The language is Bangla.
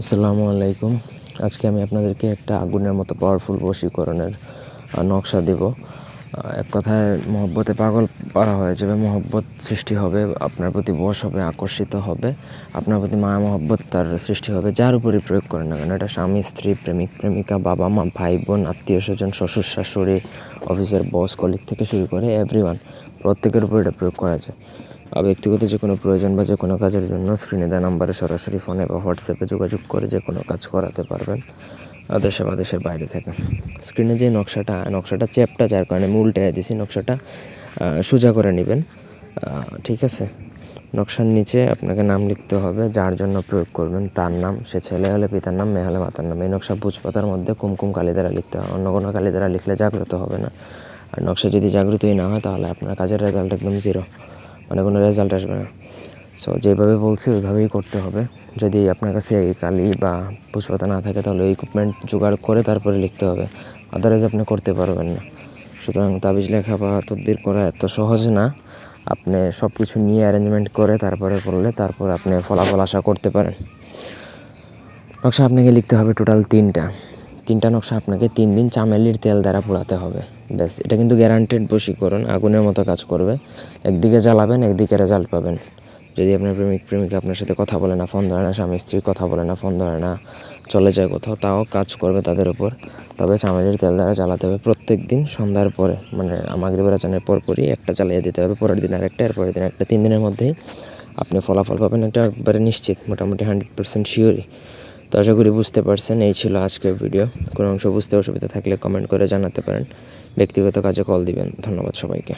আসসালামু আলাইকুম। আজকে আমি আপনাদেরকে একটা আগুনের মতো পাওয়ারফুল বশীকরণের নকশা দেব। এক কথায় মহব্বতে পাগল পারা হয়ে যাবে, মহব্বত সৃষ্টি হবে, আপনার প্রতি বশ হবে, আকর্ষিত হবে, আপনার প্রতি মায়া মহব্বত তার সৃষ্টি হবে। যার উপরে প্রয়োগ করেন না কেন, এটা স্বামী, স্ত্রী, প্রেমিক, প্রেমিকা, বাবা মা, ভাই বোন, আত্মীয় স্বজন, শ্বশুর শাশুড়ি, অফিসের বস, কলিগ থেকে শুরু করে এভরিওয়ান, প্রত্যেকের উপর এটা প্রয়োগ করা যায়। ব্যক্তিগত যে কোনো প্রয়োজন বা যে কোনো কাজের জন্য স্ক্রিনে দেওয়া নাম্বারে সরাসরি ফোনে বা হোয়াটসঅ্যাপে যোগাযোগ করে যে কোনো কাজ করাতে পারবেন, দেশে বা দেশের বাইরে থেকে। স্ক্রিনে যে নকশাটা চ্যাপটা, যার কারণে আমি উল্টে দিয়েছি। নকশাটা সোজা করে নেবেন, ঠিক আছে? নকশার নিচে আপনাকে নাম লিখতে হবে, যার জন্য প্রয়োগ করবেন তার নাম, সে ছেলে হলে পিতার নাম, মেয়ে হলে মাতার নাম। এই নকশা ভোজপাতার মধ্যে কুমকুম কালি দ্বারা লিখতে হয়, অন্য কোনো কালি দ্বারা লিখলে জাগ্রত হবে না। আর নকশা যদি জাগ্রতই না হয় তাহলে আপনার কাজের রেজাল্ট একদম জিরো, মানে কোনো রেজাল্ট আসবে না। সো যেভাবে বলছি ওইভাবেই করতে হবে। যদি আপনার কাছে এই কালি বা ভোজপাতা না থাকে তাহলে ইকুইপমেন্ট জোগাড় করে তারপরে লিখতে হবে, আদারওয়াইজ আপনি করতে পারবেন না। সুতরাং তাবিজ লেখা বা তদবির করা এত সহজ না। আপনি সব কিছু নিয়ে অ্যারেঞ্জমেন্ট করে তারপরে করলে তারপর আপনি ফলাফল আশা করতে পারেন। নকশা আপনাকে লিখতে হবে টোটাল তিনটা নকশা আপনাকে 3 দিন চামেলির তেল দ্বারা পোড়াতে হবে। ব্যাস, এটা কিন্তু গ্যারান্টেড বশীকরণ, আগুনের মতো কাজ করবে। একদিকে জ্বালাবেন, একদিকে রেজাল্ট পাবেন। যদি আপনার প্রেমিক প্রেমিকা আপনার সাথে কথা বলে না, ফোন ধরে না, স্বামী স্ত্রী কথা বলে না, ফোন ধরে না, চলে যায় কোথাও, তাও কাজ করবে তাদের উপর। তবে চামেলির তেল দ্বারা জ্বালাতে হবে প্রত্যেক দিন সন্ধ্যার পরে, মানে মাগরিবের আজানের পরপরই একটা জ্বালিয়ে দিতে হবে, পরের দিন আরেকটা, এরপরের দিন একটা। 3 দিনের মধ্যেই আপনি ফলাফল পাবেন, এটা একবারে নিশ্চিত, মোটামুটি 100% শিওরই। তো আশা করি বুঝতে পারছেন। এই ছিল আজকের ভিডিও। কোনো অংশ বুঝতে অসুবিধা থাকলে কমেন্ট করে জানাতে পারেন, ব্যক্তিগত কাজে কল দিবেন। ধন্যবাদ সবাইকে।